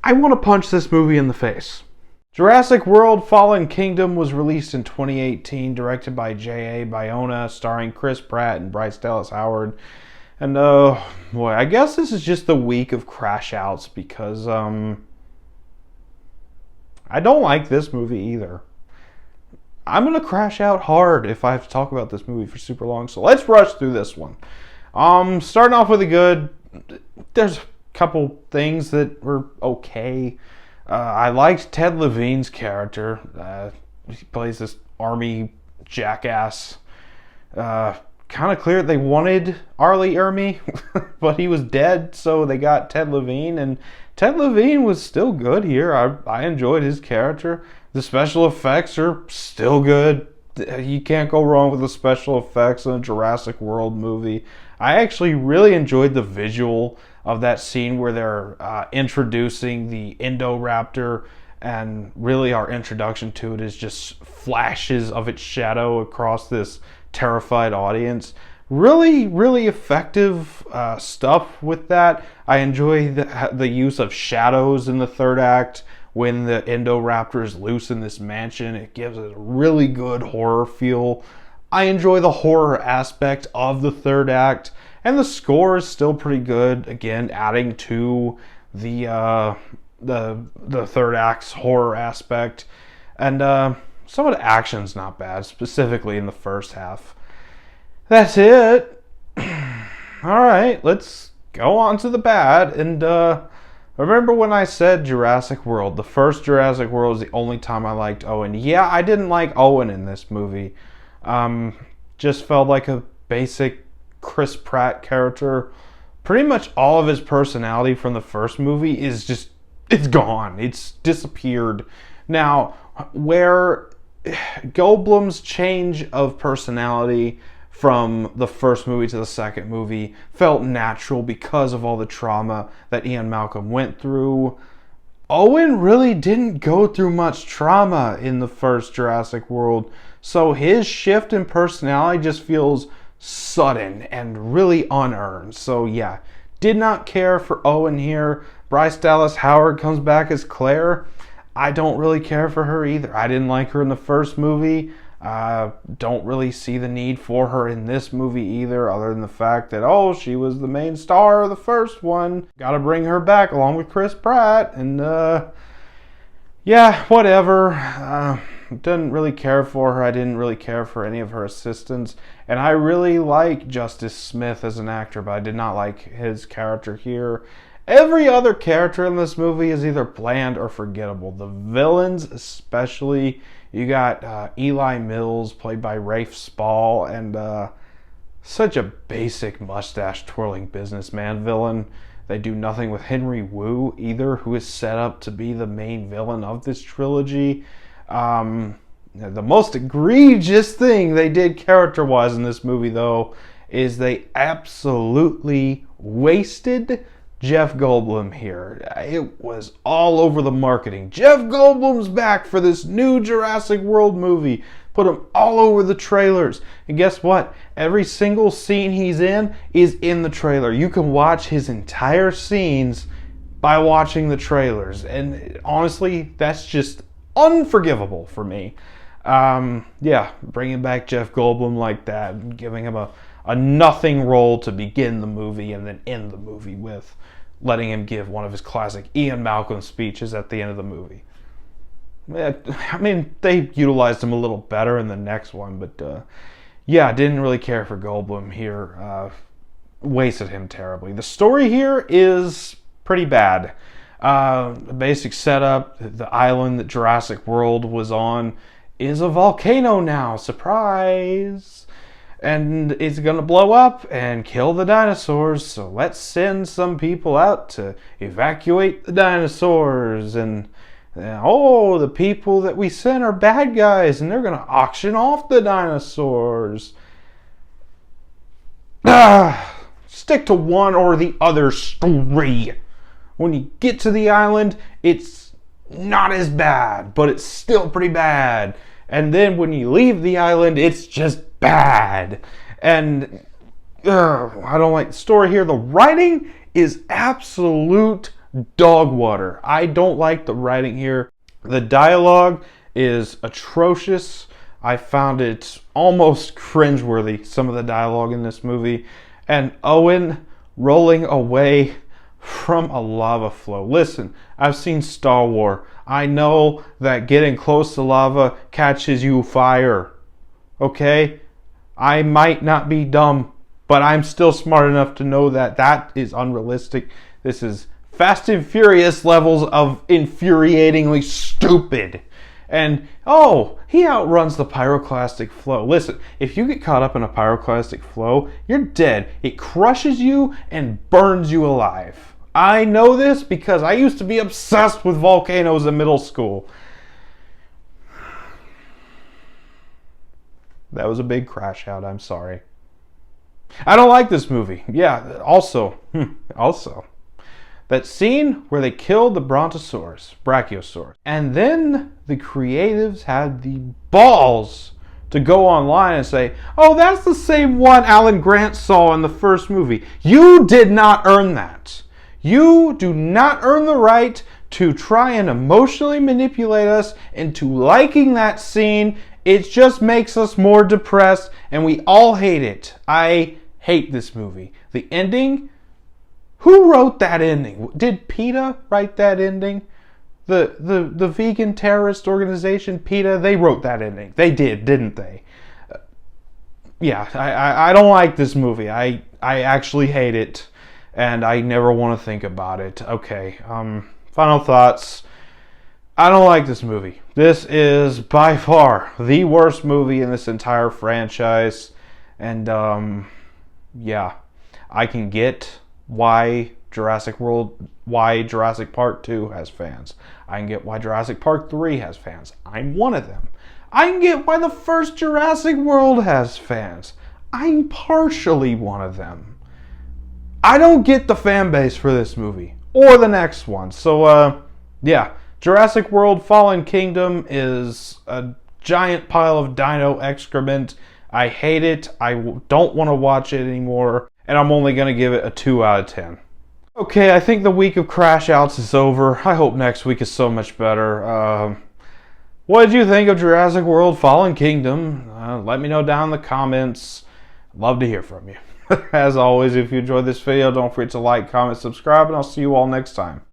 I want to punch this movie in the face. Jurassic World Fallen Kingdom was released in 2018, directed by J.A. Bayona, starring Chris Pratt and Bryce Dallas Howard. And, boy, I guess this is just the week of crash outs because, I don't like this movie either. I'm going to crash out hard if I have to talk about this movie for super long, so let's rush through this one. Starting off with a good, there's a couple things that were okay. I liked Ted Levine's character. He plays this army jackass. Kind of clear they wanted Arlie Ermy, but he was dead, so they got Ted Levine, and Ted Levine was still good here. I enjoyed his character. The special effects are still good. You can't go wrong with the special effects in a Jurassic World movie. I actually really enjoyed the visual of that scene where they're introducing the Indoraptor, and really our introduction to it is just flashes of its shadow across this terrified audience. Really, really effective stuff with that. I enjoy the use of shadows in the third act when the Indoraptor is loose in this mansion. It gives it a really good horror feel. I enjoy the horror aspect of the third act, and the score is still pretty good. Again, adding to the third act's horror aspect, and some of the action's not bad, specifically in the first half. That's it. All right, let's go on to the bad. And remember when I said Jurassic World? The first Jurassic World was the only time I liked Owen. Yeah, I didn't like Owen in this movie. Just felt like a basic Chris Pratt character. Pretty much all of his personality from the first movie is just, it's gone. It's disappeared. Now, where Goldblum's change of personality from the first movie to the second movie felt natural because of all the trauma that Ian Malcolm went through, Owen really didn't go through much trauma in the first Jurassic World, so his shift in personality just feels sudden and really unearned. So yeah, did not care for Owen here. Bryce Dallas Howard comes back as Claire. I don't really care for her either. I didn't like her in the first movie. Don't really see the need for her in this movie either, other than the fact that, oh, she was the main star of the first one. Gotta bring her back along with Chris Pratt. And, yeah, whatever. Didn't really care for her. I didn't really care for any of her assistants. And I really like Justice Smith as an actor, but I did not like his character here. Every other character in this movie is either bland or forgettable. The villains especially. You got Eli Mills, played by Rafe Spall, and such a basic mustache-twirling businessman villain. They do nothing with Henry Wu either, who is set up to be the main villain of this trilogy. The most egregious thing they did character-wise in this movie, though, is they absolutely wasted Jeff Goldblum here. It was all over the marketing. Jeff Goldblum's back for this new Jurassic World movie. Put him all over the trailers. And guess what? Every single scene he's in is in the trailer. You can watch his entire scenes by watching the trailers. And honestly, that's just unforgivable for me. Yeah, bringing back Jeff Goldblum like that and giving him a nothing role to begin the movie and then end the movie with, letting him give one of his classic Ian Malcolm speeches at the end of the movie. I mean, they utilized him a little better in the next one, but yeah, didn't really care for Goldblum here. Wasted him terribly. The story here is pretty bad. The basic setup, the island that Jurassic World was on is a volcano now. Surprise! And it's going to blow up and kill the dinosaurs, so let's send some people out to evacuate the dinosaurs. And oh, the people that we sent are bad guys, and they're going to auction off the dinosaurs. Stick to one or the other story. When you get to the island, it's not as bad, but it's still pretty bad. And then when you leave the island, it's just bad. And I don't like the story here. The writing is absolute dog water. I don't like the writing here. The dialogue is atrocious. I found it almost cringeworthy, some of the dialogue in this movie. And Owen rolling away from a lava flow. Listen, I've seen Star Wars. I know that getting close to lava catches you fire. Okay? I might not be dumb, but I'm still smart enough to know that that is unrealistic. This is Fast and Furious levels of infuriatingly stupid. And, oh, he outruns the pyroclastic flow. Listen, if you get caught up in a pyroclastic flow, you're dead. It crushes you and burns you alive. I know this because I used to be obsessed with volcanoes in middle school. That was a big crash out, I'm sorry. I don't like this movie. Yeah, also, that scene where they killed the Brachiosaurus. And then the creatives had the balls to go online and say, oh, that's the same one Alan Grant saw in the first movie. You did not earn that. You do not earn the right to try and emotionally manipulate us into liking that scene. It just makes us more depressed, and we all hate it. I hate this movie. The ending, who wrote that ending? Did PETA write that ending? The vegan terrorist organization, PETA, they wrote that ending. They did, didn't they? Yeah, I don't like this movie. I actually hate it, and I never want to think about it. Okay, final thoughts. I don't like this movie. This is by far the worst movie in this entire franchise. And, yeah, I can get why Jurassic Park 2 has fans. I can get why Jurassic Park 3 has fans. I'm one of them. I can get why the first Jurassic World has fans. I'm partially one of them. I don't get the fan base for this movie or the next one. So, yeah, Jurassic World Fallen Kingdom is a giant pile of dino excrement. I hate it. I don't want to watch it anymore. And I'm only going to give it a 2 out of 10. Okay, I think the week of crash outs is over. I hope next week is so much better. What did you think of Jurassic World Fallen Kingdom? Let me know down in the comments. Love to hear from you. As always, if you enjoyed this video, don't forget to like, comment, subscribe, and I'll see you all next time.